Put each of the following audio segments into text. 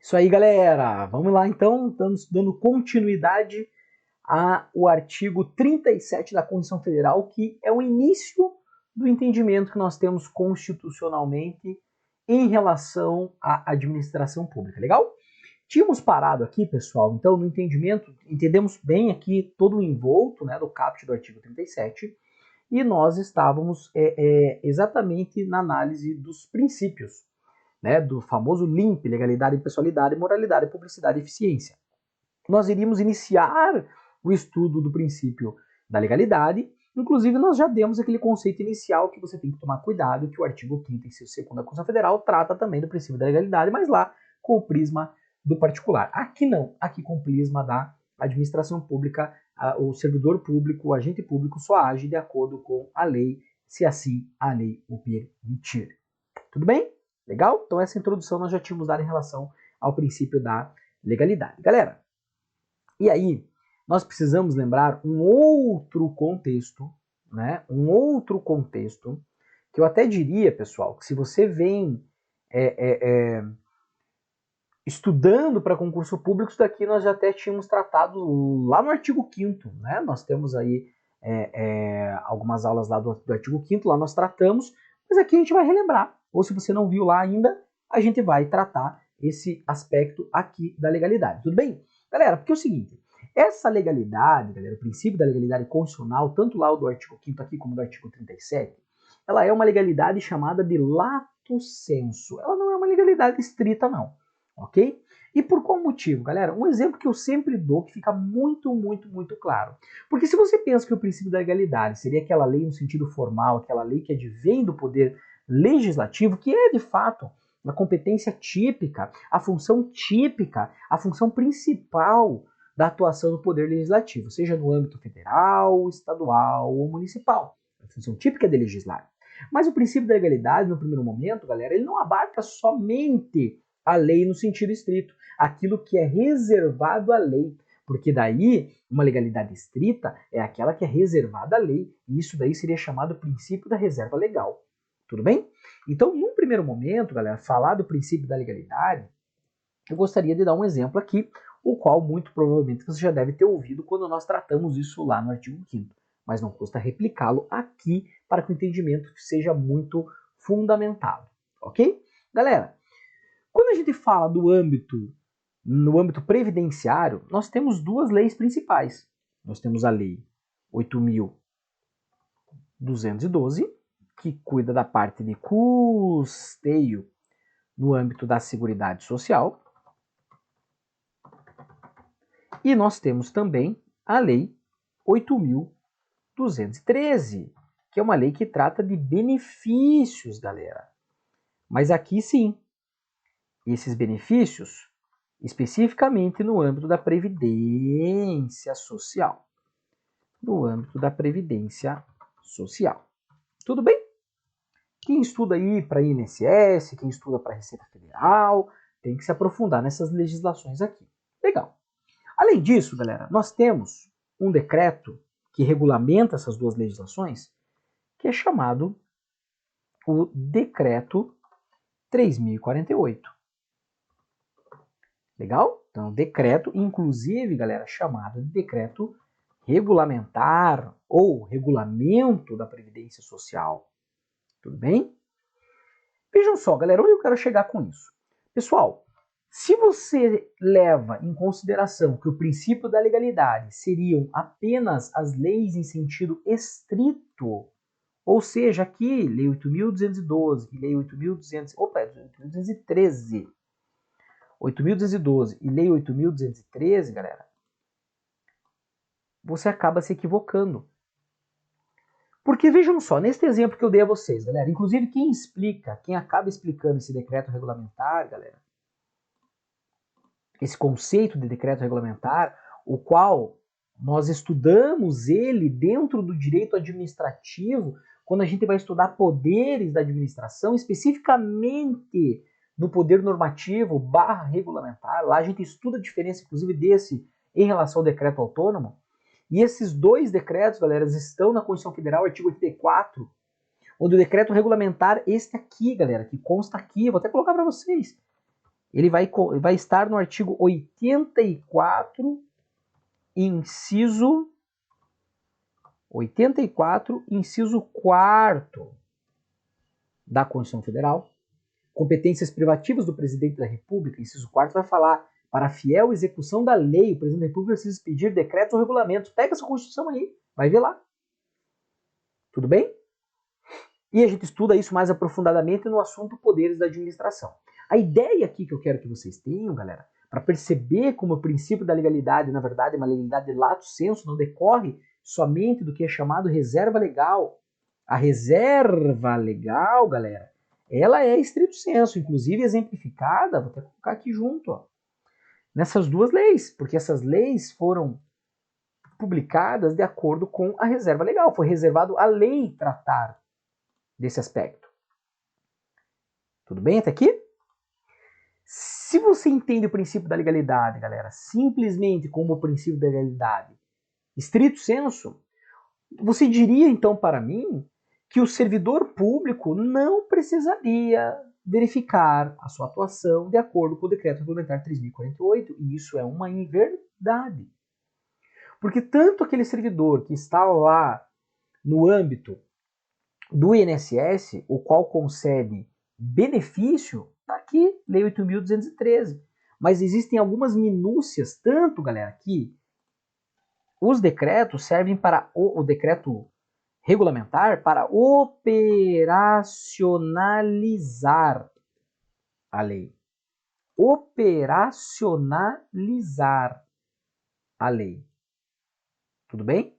Isso aí, galera. Vamos lá, então. Estamos dando continuidade ao artigo 37 da Constituição Federal, que é o início do entendimento que nós temos constitucionalmente em relação à administração pública. Legal? Tínhamos parado aqui, pessoal, então, no entendimento, entendemos bem aqui todo o envolto, né, do caput do artigo 37, e nós estávamos exatamente na análise dos princípios, né, do famoso LIMP, legalidade, impessoalidade, moralidade, publicidade e eficiência. Nós iríamos iniciar o estudo do princípio da legalidade, inclusive nós já demos aquele conceito inicial que você tem que tomar cuidado, que o artigo 5º, inciso 2º da Constituição Federal trata também do princípio da legalidade, mas lá com o prisma do particular. Aqui não, aqui com o prisma da administração pública, o servidor público, o agente público só age de acordo com a lei, se assim a lei o permitir. Tudo bem? Legal? Então essa introdução nós já tínhamos dado em relação ao princípio da legalidade. Galera, e aí nós precisamos lembrar um outro contexto, né? Um outro contexto que eu até diria, pessoal, que se você vem estudando para concurso público, isso daqui nós já até tínhamos tratado lá no artigo 5º, né? Nós temos aí algumas aulas lá do artigo 5º, lá nós tratamos, mas aqui a gente vai relembrar. Ou se você não viu lá ainda, a gente vai tratar esse aspecto aqui da legalidade. Tudo bem? Galera, porque é o seguinte, essa legalidade, galera, o princípio da legalidade constitucional, tanto lá do artigo 5º aqui como do artigo 37, ela é uma legalidade chamada de lato sensu. Ela não é uma legalidade estrita, não. Ok? E por qual motivo, galera? Um exemplo que eu sempre dou, que fica muito claro. Porque se você pensa que o princípio da legalidade seria aquela lei no sentido formal, aquela lei que advém do poder legislativo, que é de fato a competência típica, a função típica, a função principal da atuação do poder legislativo, seja no âmbito federal, estadual ou municipal. A função típica é de legislar. Mas o princípio da legalidade, no primeiro momento, galera, ele não abarca somente a lei no sentido estrito, aquilo que é reservado à lei, porque daí uma legalidade estrita é aquela que é reservada à lei, e isso daí seria chamado princípio da reserva legal. Tudo bem? Então, num primeiro momento, galera, falar do princípio da legalidade, eu gostaria de dar um exemplo aqui, o qual muito provavelmente você já deve ter ouvido quando nós tratamos isso lá no artigo 5º, mas não custa replicá-lo aqui para que o entendimento seja muito fundamentado, ok? Galera, quando a gente fala no âmbito previdenciário, nós temos duas leis principais. Nós temos a Lei 8.212, que cuida da parte de custeio no âmbito da Seguridade Social. E nós temos também a Lei 8.213, que é uma lei que trata de benefícios, galera. Mas aqui sim, esses benefícios especificamente no âmbito da Previdência Social. No âmbito da Previdência Social. Tudo bem? Quem estuda aí para INSS, quem estuda para Receita Federal, tem que se aprofundar nessas legislações aqui. Legal. Além disso, galera, nós temos um decreto que regulamenta essas duas legislações, que é chamado o Decreto 3.048. Legal? Então, decreto, inclusive, galera, chamado de decreto regulamentar ou regulamento da Previdência Social. Tudo bem? Vejam só, galera, onde eu quero chegar com isso? Pessoal, se você leva em consideração que o princípio da legalidade seriam apenas as leis em sentido estrito, ou seja, aqui, Lei 8.212 e Lei 8.213, 8.212 e Lei 8.213, galera, você acaba se equivocando. Porque vejam só, neste exemplo que eu dei a vocês, galera, inclusive quem acaba explicando esse decreto regulamentar, galera, esse conceito de decreto regulamentar, o qual nós estudamos ele dentro do direito administrativo, quando a gente vai estudar poderes da administração, especificamente no poder normativo / regulamentar, lá a gente estuda a diferença, inclusive, desse em relação ao decreto autônomo. E esses dois decretos, galera, estão na Constituição Federal, artigo 84, onde o decreto regulamentar, este aqui, galera, que consta aqui, vou até colocar para vocês, ele vai estar no artigo 84, inciso 4º da Constituição Federal. Competências privativas do Presidente da República, inciso 4º, vai falar: para a fiel execução da lei, o Presidente da República precisa expedir decretos ou regulamentos. Pega essa Constituição aí, vai ver lá. Tudo bem? E a gente estuda isso mais aprofundadamente no assunto poderes da administração. A ideia aqui que eu quero que vocês tenham, galera, para perceber como o princípio da legalidade, na verdade, é uma legalidade de lato sensu, não decorre somente do que é chamado reserva legal. A reserva legal, galera, ela é estrito sensu, inclusive exemplificada, vou até colocar aqui junto, ó, nessas duas leis, porque essas leis foram publicadas de acordo com a reserva legal. Foi reservado à lei tratar desse aspecto. Tudo bem até aqui? Se você entende o princípio da legalidade, galera, simplesmente como o princípio da legalidade, estrito sensu, você diria então para mim que o servidor público não precisaria verificar a sua atuação de acordo com o Decreto Regulamentar 3048, e isso é uma inverdade. Porque tanto aquele servidor que está lá no âmbito do INSS, o qual concede benefício, está aqui, Lei 8.213. Mas existem algumas minúcias, tanto, galera, que os decretos servem para o decreto regulamentar para operacionalizar a lei. Operacionalizar a lei. Tudo bem?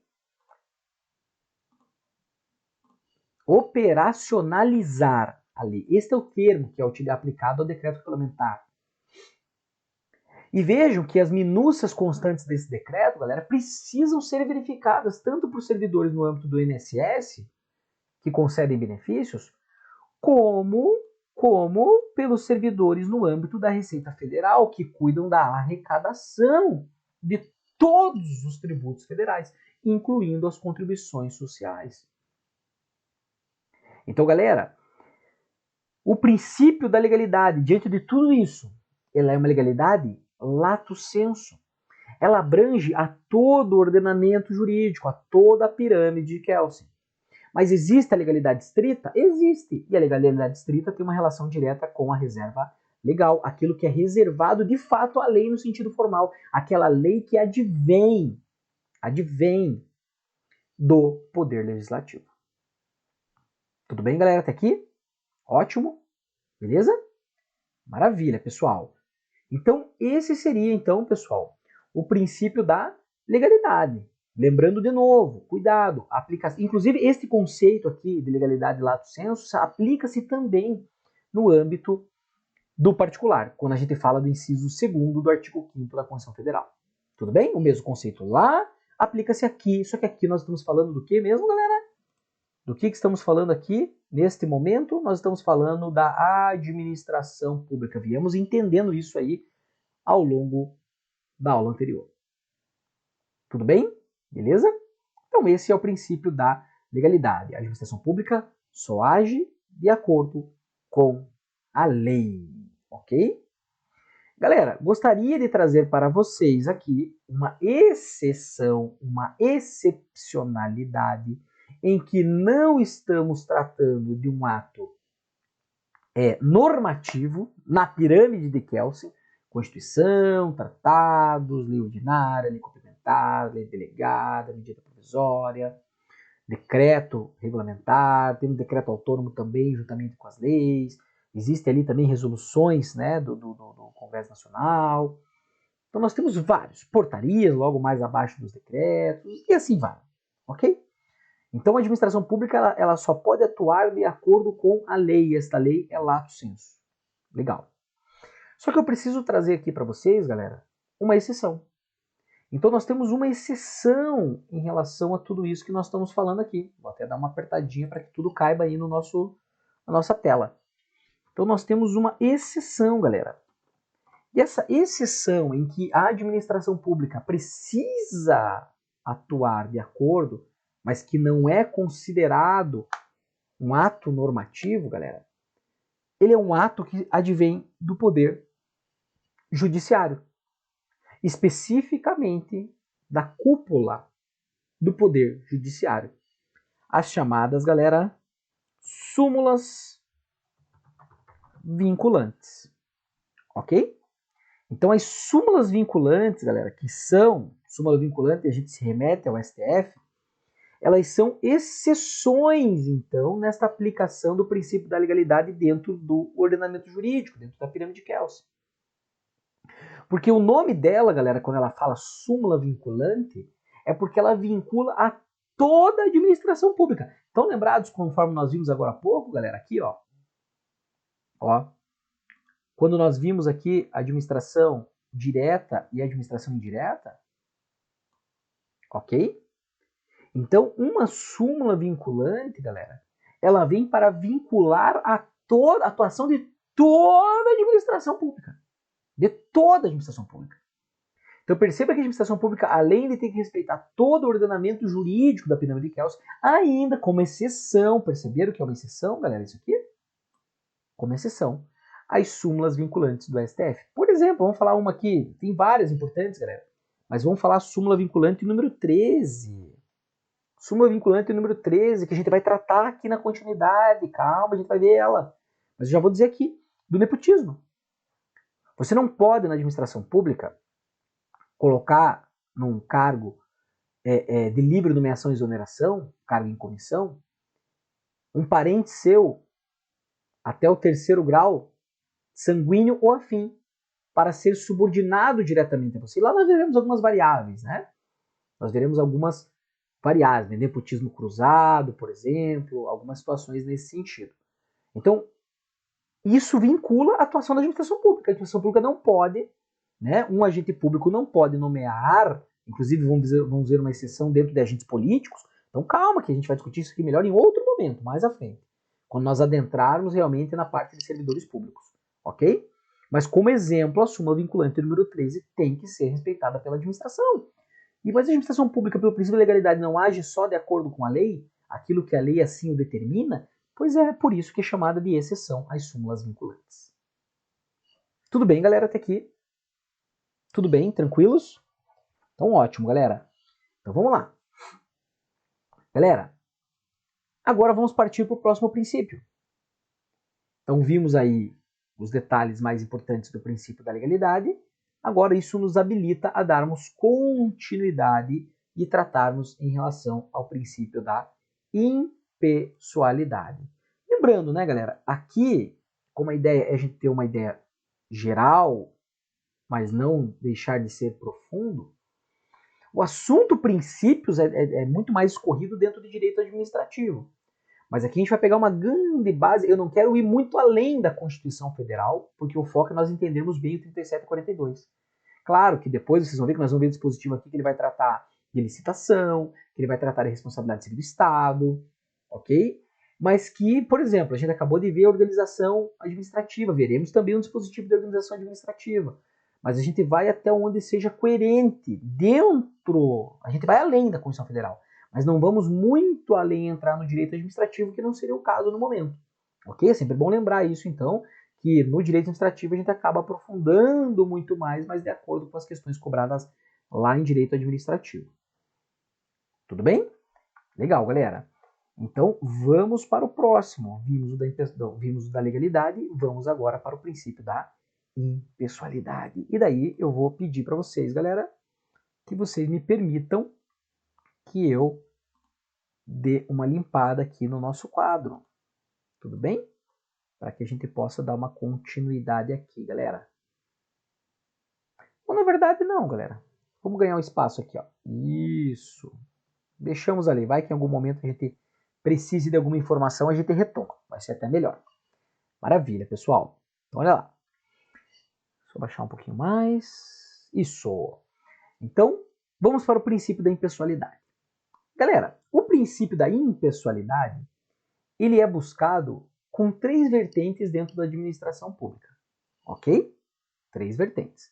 Operacionalizar a lei. Este é o termo que é aplicado ao decreto regulamentar. E vejam que as minúcias constantes desse decreto, galera, precisam ser verificadas tanto por servidores no âmbito do INSS, que concedem benefícios, como pelos servidores no âmbito da Receita Federal, que cuidam da arrecadação de todos os tributos federais, incluindo as contribuições sociais. Então, galera, o princípio da legalidade, diante de tudo isso, ela é uma legalidade lato sensu. Ela abrange a todo o ordenamento jurídico, a toda a pirâmide de Kelsen. Mas existe a legalidade estrita? Existe. E a legalidade estrita tem uma relação direta com a reserva legal, aquilo que é reservado de fato à lei no sentido formal, aquela lei que advém do poder legislativo. Tudo bem, galera? Até aqui? Ótimo. Beleza? Maravilha, pessoal. Então, esse seria, então, pessoal, o princípio da legalidade. Lembrando de novo, cuidado, inclusive este conceito aqui de legalidade lato sensu aplica-se também no âmbito do particular, quando a gente fala do inciso 2º do artigo 5º da Constituição Federal. Tudo bem? O mesmo conceito lá aplica-se aqui, só que aqui nós estamos falando do que mesmo, galera? Do que estamos falando aqui, neste momento? Nós estamos falando da administração pública. Viemos entendendo isso aí ao longo da aula anterior. Tudo bem? Beleza? Então esse é o princípio da legalidade. A administração pública só age de acordo com a lei, ok? Galera, gostaria de trazer para vocês aqui uma exceção, uma excepcionalidade em que não estamos tratando de um ato normativo na pirâmide de Kelsen, Constituição, tratados, lei ordinária, lei complementar, lei delegada, medida provisória, decreto regulamentar, tem um decreto autônomo também, juntamente com as leis, existem ali também resoluções, né, do Congresso Nacional. Então nós temos vários, portarias logo mais abaixo dos decretos, e assim vai, ok? Então a administração pública ela só pode atuar de acordo com a lei, e esta lei é lato sensu. Legal. Só que eu preciso trazer aqui para vocês, galera, uma exceção. Então nós temos uma exceção em relação a tudo isso que nós estamos falando aqui. Vou até dar uma apertadinha para que tudo caiba aí na nossa tela. Então nós temos uma exceção, galera. E essa exceção em que a administração pública precisa atuar de acordo, mas que não é considerado um ato normativo, galera, ele é um ato que advém do poder judiciário, especificamente da cúpula do poder judiciário. As chamadas, galera, súmulas vinculantes, ok? Então, as súmulas vinculantes, galera, que são súmula vinculante, a gente se remete ao STF, elas são exceções, então, nesta aplicação do princípio da legalidade dentro do ordenamento jurídico, dentro da pirâmide de Kelsen. Porque o nome dela, galera, quando ela fala súmula vinculante, é porque ela vincula a toda a administração pública. Então, lembrados, conforme nós vimos agora há pouco, galera, aqui, ó, quando nós vimos aqui a administração direta e a administração indireta, ok? Então, uma súmula vinculante, galera, ela vem para vincular a atuação de toda a administração pública. De toda a administração pública. Então, perceba que a administração pública, além de ter que respeitar todo o ordenamento jurídico da pirâmide de Kelsen, ainda como exceção, perceberam que é uma exceção, galera, isso aqui? Como exceção, as súmulas vinculantes do STF. Por exemplo, vamos falar uma aqui, tem várias importantes, galera, mas vamos falar a súmula vinculante número 13. Súmula vinculante número 13, que a gente vai tratar aqui na continuidade. Calma, a gente vai ver ela. Mas eu já vou dizer aqui, do nepotismo. Você não pode, na administração pública, colocar num cargo de livre nomeação e exoneração, cargo em comissão, um parente seu, até o 3º grau, sanguíneo ou afim, para ser subordinado diretamente a você. E lá nós veremos algumas variáveis, né? Nós veremos algumas variáveis, né? Nepotismo cruzado, por exemplo, algumas situações nesse sentido. Então, isso vincula a atuação da administração pública. A administração pública não pode, né? Um agente público não pode nomear, inclusive vamos ver uma exceção dentro de agentes políticos. Então, calma, que a gente vai discutir isso aqui melhor em outro momento, mais à frente, quando nós adentrarmos realmente na parte de servidores públicos, ok? Mas, como exemplo, a súmula vinculante número 13 tem que ser respeitada pela administração. Mas a administração pública, pelo princípio da legalidade, não age só de acordo com a lei, aquilo que a lei assim o determina, pois é por isso que é chamada de exceção as súmulas vinculantes. Tudo bem, galera, até aqui? Tudo bem? Tranquilos? Então, ótimo, galera. Então, vamos lá. Galera, agora vamos partir para o próximo princípio. Então, vimos aí os detalhes mais importantes do princípio da legalidade. Agora, isso nos habilita a darmos continuidade e tratarmos em relação ao princípio da impessoalidade. Lembrando, né, galera, aqui, como a ideia é a gente ter uma ideia geral, mas não deixar de ser profundo, o assunto princípios é muito mais escorrido dentro do direito administrativo. Mas aqui a gente vai pegar uma grande base. Eu não quero ir muito além da Constituição Federal, porque o foco é nós entendermos bem o 37 e 42. Claro que depois vocês vão ver que nós vamos ver o dispositivo aqui que ele vai tratar de licitação, que ele vai tratar de responsabilidade civil do Estado, ok? Mas que, por exemplo, a gente acabou de ver a organização administrativa, veremos também um dispositivo de organização administrativa. Mas a gente vai até onde seja coerente, dentro, a gente vai além da Constituição Federal. Mas não vamos muito além entrar no direito administrativo, que não seria o caso no momento. Ok? É sempre bom lembrar isso, então, que no direito administrativo a gente acaba aprofundando muito mais, mas de acordo com as questões cobradas lá em direito administrativo. Tudo bem? Legal, galera. Então, vamos para o próximo. Vimos o da legalidade, vamos agora para o princípio da impessoalidade. E daí eu vou pedir para vocês, galera, que vocês me permitam que eu dê uma limpada aqui no nosso quadro. Tudo bem? Para que a gente possa dar uma continuidade aqui, galera. Ou na verdade não, galera. Vamos ganhar um espaço aqui, ó. Isso. Deixamos ali. Vai que em algum momento a gente precise de alguma informação, a gente retoma. Vai ser até melhor. Maravilha, pessoal. Então, olha lá. Deixa eu baixar um pouquinho mais. Isso. Então, vamos para o princípio da impessoalidade. Galera, o princípio da impessoalidade, ele é buscado com 3 vertentes dentro da administração pública. Ok? 3 vertentes.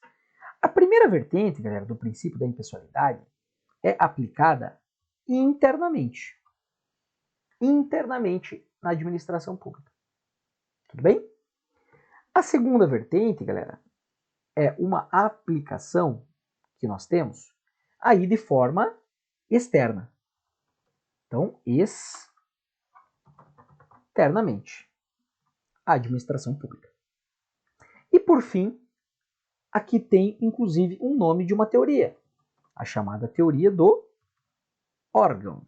A primeira vertente, galera, do princípio da impessoalidade é aplicada internamente. Internamente na administração pública. Tudo bem? A segunda vertente, galera, é uma aplicação que nós temos aí de forma externa. Então, externamente, a administração pública. E por fim, aqui tem inclusive um nome de uma teoria, a chamada teoria do órgão.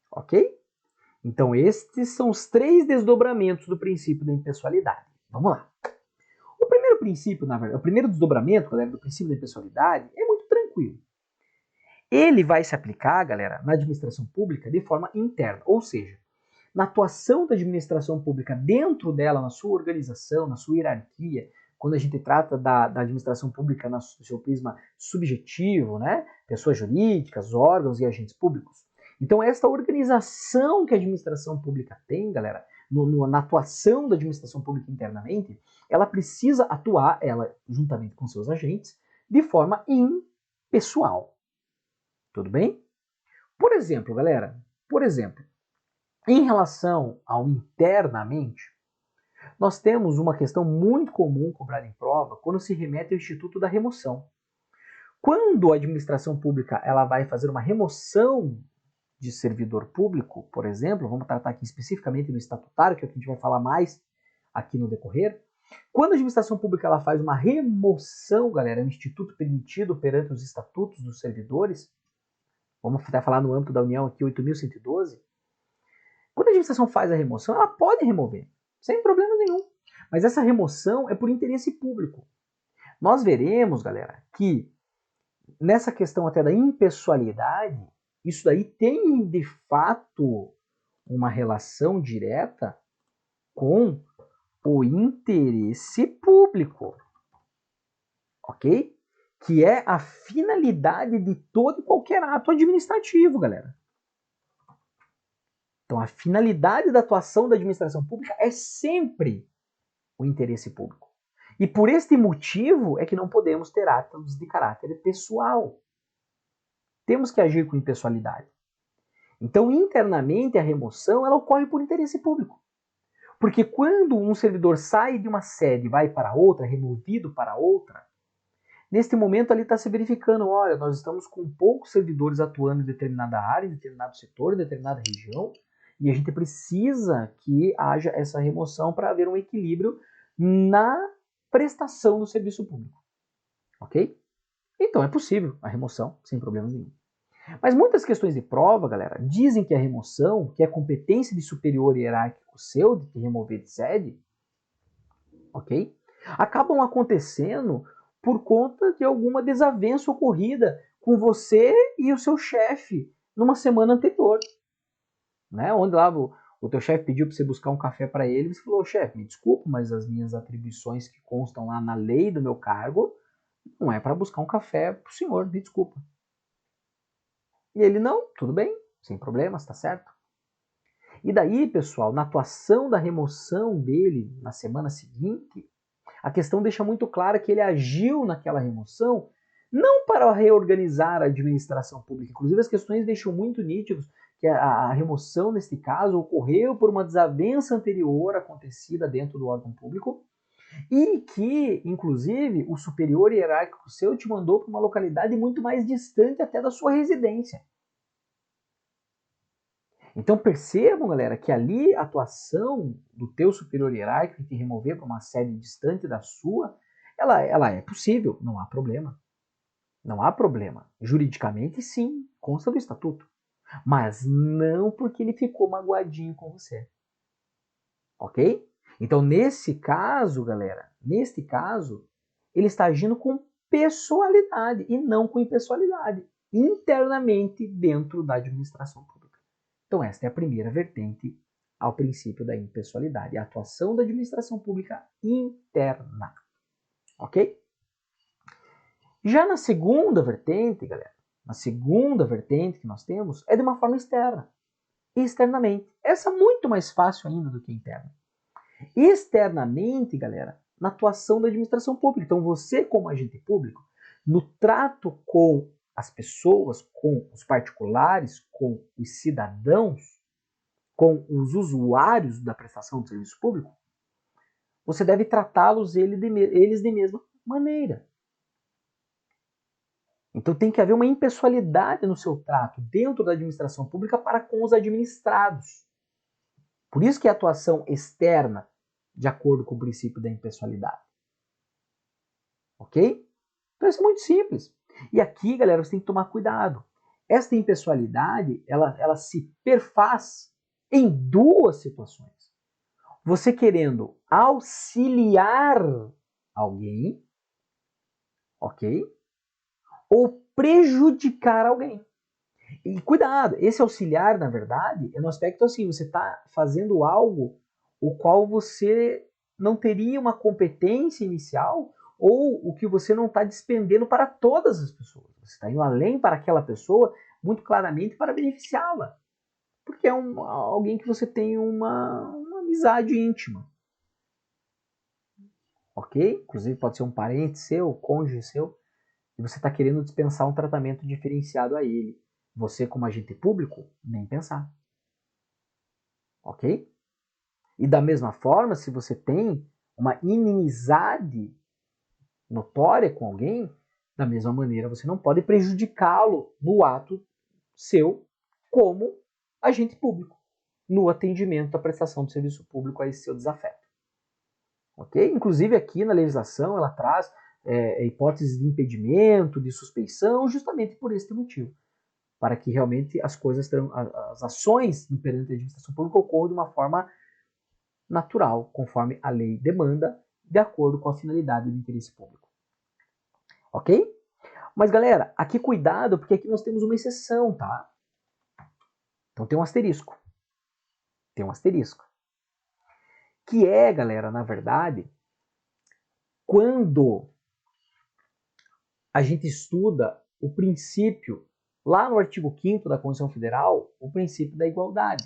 Ok? Então, estes são os 3 desdobramentos do princípio da impessoalidade. Vamos lá. O primeiro princípio, na verdade, o primeiro desdobramento, galera, do princípio da impessoalidade é muito tranquilo. Ele vai se aplicar, galera, na administração pública de forma interna, ou seja, na atuação da administração pública dentro dela, na sua organização, na sua hierarquia, quando a gente trata da administração pública no seu prisma subjetivo, né? Pessoas jurídicas, órgãos e agentes públicos. Então, esta organização que a administração pública tem, galera, na atuação da administração pública internamente, ela precisa atuar, ela, juntamente com seus agentes, de forma impessoal. Tudo bem? Por exemplo, galera, em relação ao internamente, nós temos uma questão muito comum cobrada em prova quando se remete ao Instituto da Remoção. Quando a administração pública ela vai fazer uma remoção de servidor público, por exemplo, vamos tratar aqui especificamente no estatutário, que é o que a gente vai falar mais aqui no decorrer. Quando a administração pública ela faz uma remoção, galera, é um instituto permitido perante os estatutos dos servidores, vamos até falar no âmbito da União aqui, 8.112, quando a administração faz a remoção, ela pode remover, sem problema nenhum. Mas essa remoção é por interesse público. Nós veremos, galera, que nessa questão até da impessoalidade, isso daí tem, de fato, uma relação direta com o interesse público. Ok? Que é a finalidade de todo e qualquer ato administrativo, galera. Então, a finalidade da atuação da administração pública é sempre o interesse público. E por este motivo é que não podemos ter atos de caráter pessoal. Temos que agir com impessoalidade. Então, internamente, a remoção ela ocorre por interesse público. Porque quando um servidor sai de uma sede e vai para outra, removido para outra, neste momento ali está se verificando, olha, nós estamos com poucos servidores atuando em determinada área, em determinado setor, em determinada região, e a gente precisa que haja essa remoção para haver um equilíbrio na prestação do serviço público. Ok? Então é possível a remoção sem problemas nenhum. Mas muitas questões de prova, galera, dizem que a remoção, que é competência de superior hierárquico seu, de remover de sede, ok? Acabam acontecendo por conta de alguma desavença ocorrida com você e o seu chefe numa semana anterior. Né? Onde lá o teu chefe pediu para você buscar um café para ele, você falou, chefe, me desculpa, mas as minhas atribuições que constam lá na lei do meu cargo não é para buscar um café para o senhor, me desculpa. E ele, não, tudo bem, sem problemas, tá certo. E daí, pessoal, na atuação da remoção dele na semana seguinte, a questão deixa muito clara que ele agiu naquela remoção não para reorganizar a administração pública. Inclusive, as questões deixam muito nítidos que a remoção, neste caso, ocorreu por uma desavença anterior acontecida dentro do órgão público e que, inclusive, o superior hierárquico seu te mandou para uma localidade muito mais distante até da sua residência. Então percebam, galera, que ali a atuação do teu superior hierárquico em te remover para uma sede distante da sua, ela é possível, não há problema. Não há problema. Juridicamente, sim, consta do estatuto. Mas não porque ele ficou magoadinho com você. Ok? Então, nesse caso, galera, neste caso, ele está agindo com pessoalidade e não com impessoalidade, internamente dentro da administração pública. Então, esta é a primeira vertente ao princípio da impessoalidade, a atuação da administração pública interna. Ok? Já na segunda vertente, galera, na segunda vertente que nós temos é de uma forma externa, externamente. Essa é muito mais fácil ainda do que interna. Externamente, galera, na atuação da administração pública. Então, você como agente público, no trato com as pessoas, com os particulares, com os cidadãos, com os usuários da prestação do serviço público, você deve tratá-los eles de mesma maneira. Então tem que haver uma impessoalidade no seu trato dentro da administração pública para com os administrados. Por isso que é atuação externa, de acordo com o princípio da impessoalidade. Ok? Então isso é muito simples. E aqui, galera, você tem que tomar cuidado. Esta impessoalidade, ela se perfaz em duas situações. Você querendo auxiliar alguém, ok? Ou prejudicar alguém. E cuidado, esse auxiliar, na verdade, é no aspecto assim, você está fazendo algo o qual você não teria uma competência inicial ou o que você não está despendendo para todas as pessoas. Você está indo além para aquela pessoa muito claramente para beneficiá-la. Porque é alguém que você tem uma amizade íntima. Ok? Inclusive pode ser um parente seu, cônjuge seu, e você está querendo dispensar um tratamento diferenciado a ele. Você, como agente público, nem pensar. Ok? E da mesma forma, se você tem uma inimizade notória com alguém, da mesma maneira você não pode prejudicá-lo no ato seu como agente público, no atendimento à prestação de serviço público a esse seu desafeto. Ok? Inclusive aqui na legislação ela traz hipóteses de impedimento, de suspeição, justamente por este motivo, para que realmente as coisas, as ações perante a administração pública ocorram de uma forma natural, conforme a lei demanda, de acordo com a finalidade do interesse público. Ok? Mas galera, aqui cuidado, porque aqui nós temos uma exceção, tá? Então tem um asterisco. Tem um asterisco. Que é, galera, na verdade, quando a gente estuda o princípio, lá no artigo 5º da Constituição Federal, o princípio da igualdade.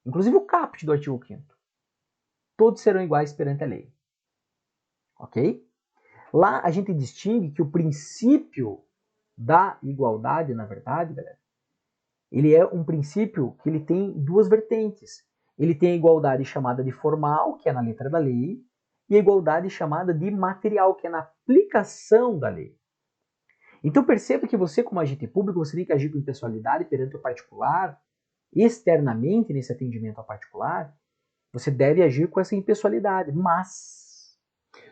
Inclusive o caput do artigo 5º. Todos serão iguais perante a lei. Ok? Lá a gente distingue que o princípio da igualdade, na verdade, galera, ele é um princípio que ele tem duas vertentes. Ele tem a igualdade chamada de formal, que é na letra da lei, e a igualdade chamada de material, que é na aplicação da lei. Então perceba que você, como agente público, você tem que agir com impessoalidade perante o particular, externamente nesse atendimento ao particular, você deve agir com essa impessoalidade, mas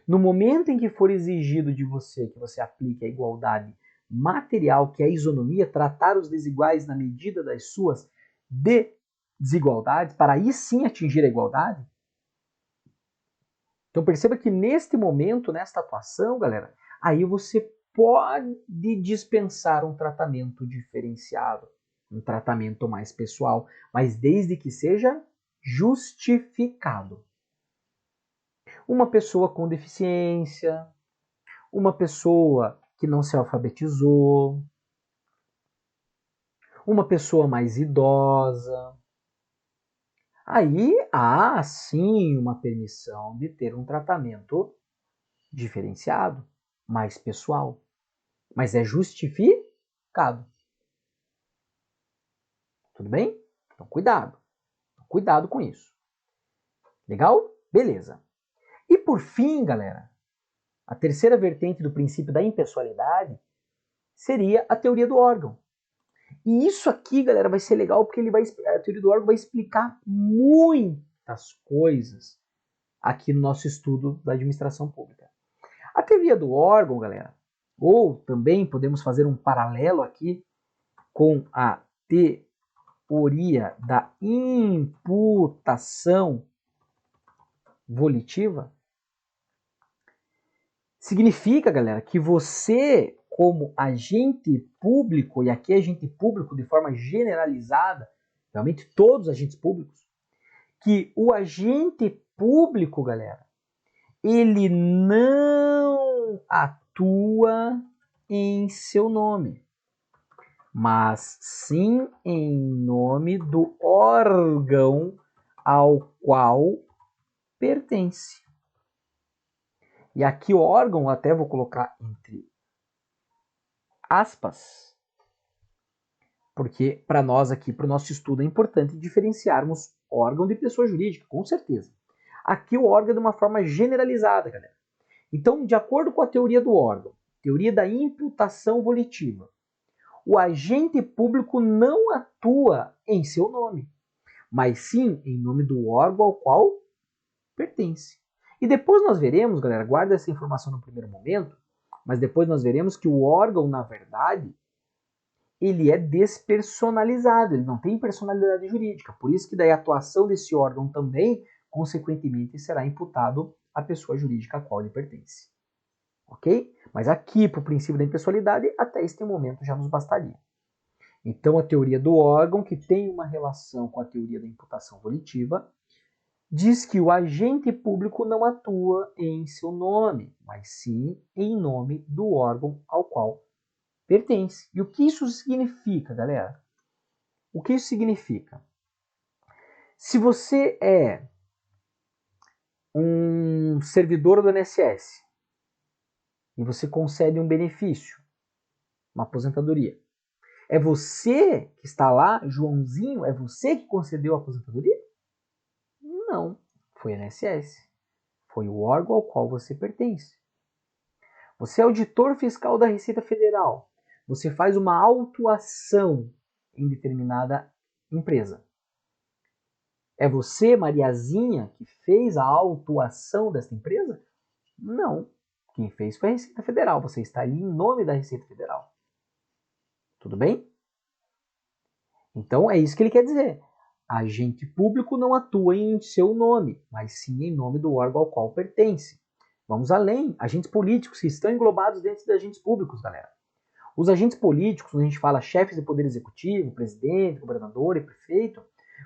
no momento em que for exigido de você que você aplique a igualdade material, que é a isonomia, tratar os desiguais na medida das suas desigualdades, para aí sim atingir a igualdade. Então perceba que neste momento, nesta atuação, galera, aí você pode dispensar um tratamento diferenciado, um tratamento mais pessoal, mas desde que seja justificado. Uma pessoa com deficiência, uma pessoa que não se alfabetizou, uma pessoa mais idosa. Aí há sim uma permissão de ter um tratamento diferenciado, mais pessoal, mas é justificado. Tudo bem? Então cuidado com isso. Legal? Beleza. E por fim, galera, a terceira vertente do princípio da impessoalidade seria a teoria do órgão. E isso aqui, galera, vai ser legal porque a teoria do órgão vai explicar muitas coisas aqui no nosso estudo da administração pública. A teoria do órgão, galera, ou também podemos fazer um paralelo aqui com a teoria da imputação volitiva, significa, galera, que você, como agente público, e aqui agente público de forma generalizada, realmente todos os agentes públicos, que o agente público, galera, ele não atua em seu nome, mas sim em nome do órgão ao qual pertence. E aqui o órgão, até vou colocar entre aspas, porque para nós aqui, para o nosso estudo, é importante diferenciarmos órgão de pessoa jurídica, com certeza. Aqui o órgão é de uma forma generalizada, galera. Então, de acordo com a teoria do órgão, teoria da imputação volitiva, o agente público não atua em seu nome, mas sim em nome do órgão ao qual pertence. E depois nós veremos, galera, guarda essa informação no primeiro momento, mas depois nós veremos que o órgão, na verdade, ele é despersonalizado, ele não tem personalidade jurídica. Por isso que daí a atuação desse órgão também, consequentemente, será imputado à pessoa jurídica a qual ele pertence. Ok? Mas aqui, para o princípio da impessoalidade, até este momento já nos bastaria. Então, a teoria do órgão, que tem uma relação com a teoria da imputação volitiva, diz que o agente público não atua em seu nome, mas sim em nome do órgão ao qual pertence. E o que isso significa, galera? O que isso significa? Se você é um servidor do INSS e você concede um benefício, uma aposentadoria, é você que está lá, Joãozinho, é você que concedeu a aposentadoria? Não, foi o INSS. Foi o órgão ao qual você pertence. Você é auditor fiscal da Receita Federal. Você faz uma autuação em determinada empresa. É você, Mariazinha, que fez a autuação desta empresa? Não. Quem fez foi a Receita Federal. Você está ali em nome da Receita Federal. Tudo bem? Então é isso que ele quer dizer. Agente público não atua em seu nome, mas sim em nome do órgão ao qual pertence. Vamos além. Agentes políticos que estão englobados dentro de agentes públicos, galera. Os agentes políticos, quando a gente fala chefes de poder executivo, presidente, governador e prefeito,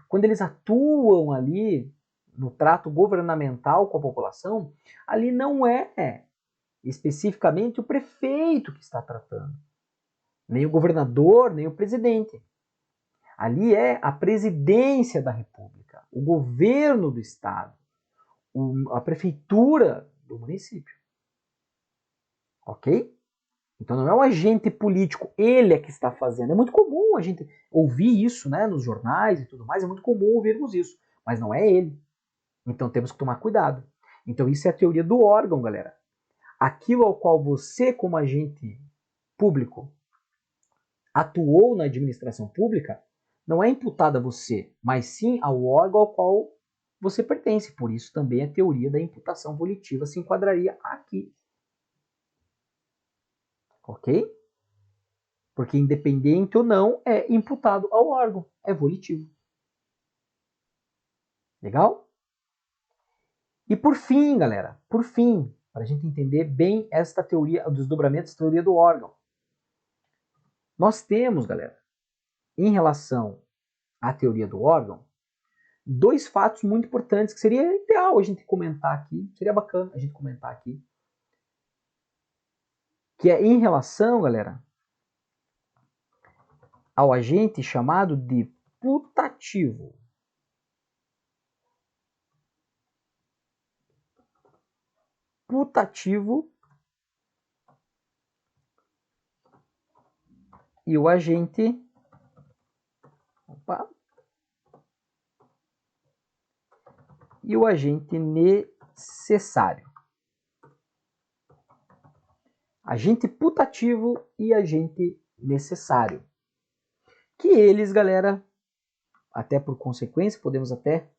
quando eles atuam ali no trato governamental com a população, ali não é especificamente o prefeito que está tratando, nem o governador, nem o presidente. Ali é a presidência da República, o governo do estado, a prefeitura do município. Ok? Então não é um agente político, ele é que está fazendo. É muito comum a gente ouvir isso, né, nos jornais e tudo mais, é muito comum ouvirmos isso, mas não é ele. Então temos que tomar cuidado. Então isso é a teoria do órgão, galera. Aquilo ao qual você, como agente público, atuou na administração pública, não é imputado a você, mas sim ao órgão ao qual você pertence. Por isso também a teoria da imputação volitiva se enquadraria aqui. Ok? Porque independente ou não, é imputado ao órgão, é volitivo. Legal? E por fim, galera, por fim, para a gente entender bem esta teoria dos desdobramentos da teoria do órgão, nós temos, galera, em relação à teoria do órgão, dois fatos muito importantes que seria ideal a gente comentar aqui, seria bacana a gente comentar aqui, que é em relação, galera, ao agente chamado de putativo. Putativo e o agente e o agente necessário. Agente putativo e agente necessário. Que eles, galera, até por consequência, podemos até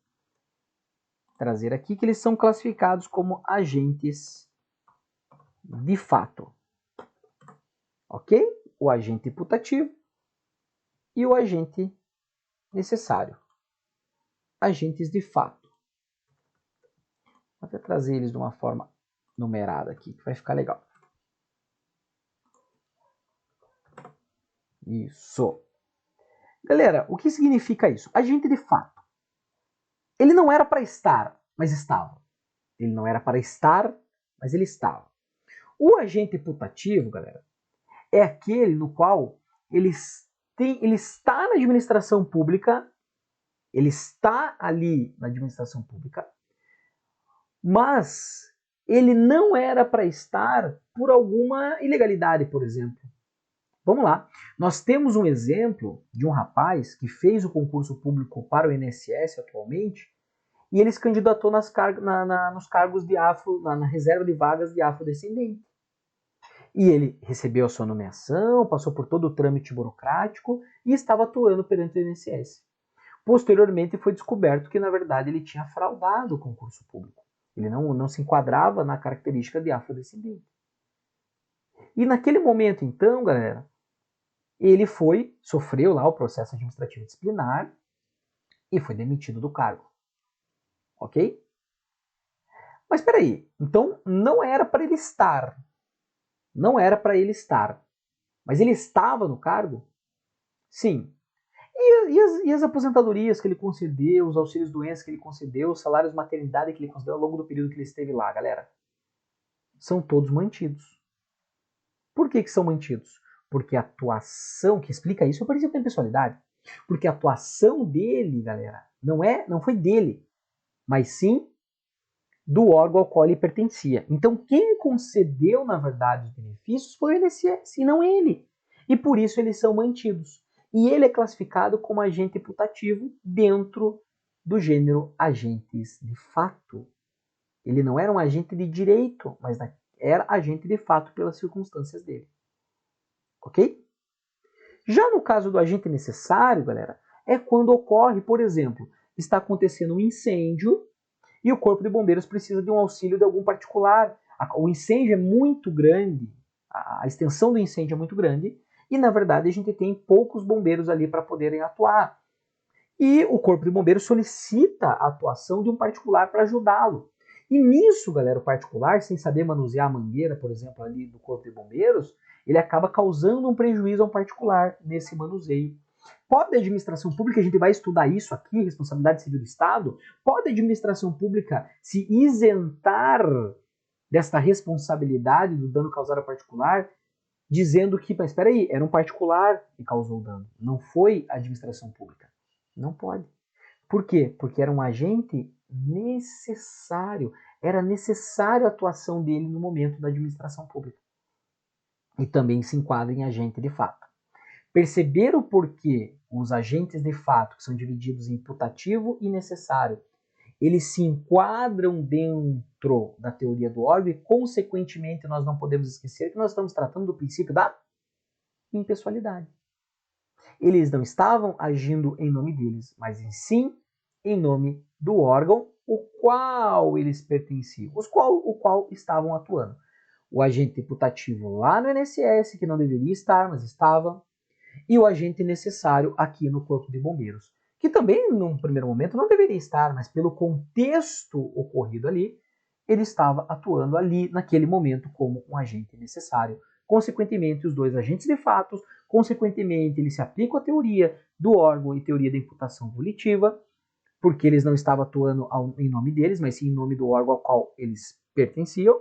trazer aqui, que eles são classificados como agentes de fato. Ok? O agente putativo e o agente necessário. Agentes de fato. Vou até trazer eles de uma forma numerada aqui, que vai ficar legal. Isso. Galera, o que significa isso? Agente de fato. Ele não era para estar, mas estava. Ele não era para estar, mas ele estava. O agente putativo, galera, é aquele no qual ele está na administração pública, ele está ali na administração pública, mas ele não era para estar por alguma ilegalidade, por exemplo. Vamos lá. Nós temos um exemplo de um rapaz que fez o concurso público para o INSS atualmente e ele se candidatou nos cargos de na reserva de vagas de afrodescendente. E ele recebeu a sua nomeação, passou por todo o trâmite burocrático e estava atuando perante o INSS. Posteriormente foi descoberto que, na verdade, ele tinha fraudado o concurso público. Ele não se enquadrava na característica de afrodescendente. E naquele momento, então, galera, ele sofreu lá o processo administrativo disciplinar e foi demitido do cargo. Ok? Mas peraí, então não era para ele estar. Não era para ele estar. Mas ele estava no cargo? Sim. E as aposentadorias que ele concedeu, os auxílios doença que ele concedeu, os salários de maternidade que ele concedeu ao longo do período que ele esteve lá, galera? São todos mantidos. Por que são mantidos? Porque a atuação, que explica isso, é o princípio da impessoalidade. Porque a atuação dele, galera, não foi dele, mas sim do órgão ao qual ele pertencia. Então, quem concedeu, na verdade, os benefícios foi o INSS, e não ele. E por isso eles são mantidos. E ele é classificado como agente putativo dentro do gênero agentes de fato. Ele não era um agente de direito, mas era agente de fato pelas circunstâncias dele. Ok? Já no caso do agente necessário, galera, é quando ocorre, por exemplo, está acontecendo um incêndio e o Corpo de Bombeiros precisa de um auxílio de algum particular. O incêndio é muito grande, a extensão do incêndio é muito grande, e na verdade a gente tem poucos bombeiros ali para poderem atuar. E o Corpo de Bombeiros solicita a atuação de um particular para ajudá-lo. E nisso, galera, o particular, sem saber manusear a mangueira, por exemplo, ali do Corpo de Bombeiros, ele acaba causando um prejuízo ao particular nesse manuseio. Pode a administração pública, a gente vai estudar isso aqui, responsabilidade civil do Estado, pode a administração pública se isentar desta responsabilidade do dano causado ao particular, dizendo que, mas espera aí, era um particular que causou o dano, não foi a administração pública. Não pode. Por quê? Porque era um agente necessário, era necessário a atuação dele no momento da administração pública. E também se enquadra em agente de fato. Perceber o porquê os agentes de fato, que são divididos em putativo e necessário, eles se enquadram dentro da teoria do órgão e, consequentemente, nós não podemos esquecer que nós estamos tratando do princípio da impessoalidade. Eles não estavam agindo em nome deles, mas sim em nome do órgão o qual eles pertenciam, o qual estavam atuando. O agente putativo lá no INSS, que não deveria estar, mas estava, e o agente necessário aqui no Corpo de Bombeiros, que também, num primeiro momento, não deveria estar, mas pelo contexto ocorrido ali, ele estava atuando ali, naquele momento, como um agente necessário. Consequentemente, os dois agentes de fato, consequentemente, eles se aplicam à teoria do órgão e teoria da imputação volitiva, porque eles não estavam atuando em nome deles, mas sim em nome do órgão ao qual eles pertenciam,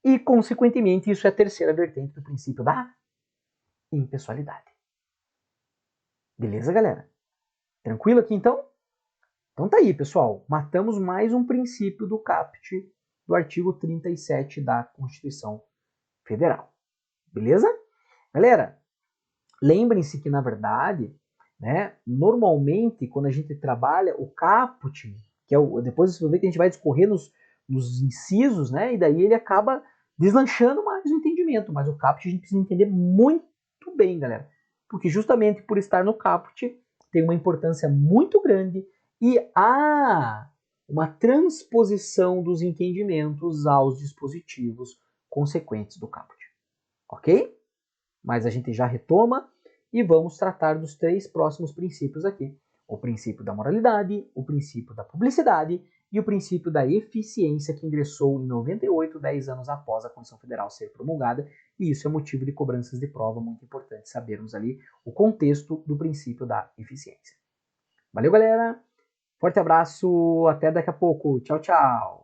e, consequentemente, isso é a terceira vertente do princípio da impessoalidade. Beleza, galera? Tranquilo aqui, então? Então tá aí, pessoal. Matamos mais um princípio do caput do artigo 37 da Constituição Federal. Beleza? Galera, lembrem-se que, na verdade, né, normalmente, quando a gente trabalha o caput, que é depois você vai ver que a gente vai discorrer nos incisos, né, e daí ele acaba deslanchando mais o entendimento. Mas o caput a gente precisa entender muito bem, galera. Porque justamente por estar no caput, tem uma importância muito grande e há uma transposição dos entendimentos aos dispositivos consequentes do caput. Ok? Mas a gente já retoma e vamos tratar dos 3 próximos princípios aqui. O princípio da moralidade, o princípio da publicidade e o princípio da eficiência, que ingressou em 98, 10 anos após a Constituição Federal ser promulgada, e isso é motivo de cobranças de prova, muito importante sabermos ali o contexto do princípio da eficiência. Valeu, galera! Forte abraço, até daqui a pouco. Tchau, tchau!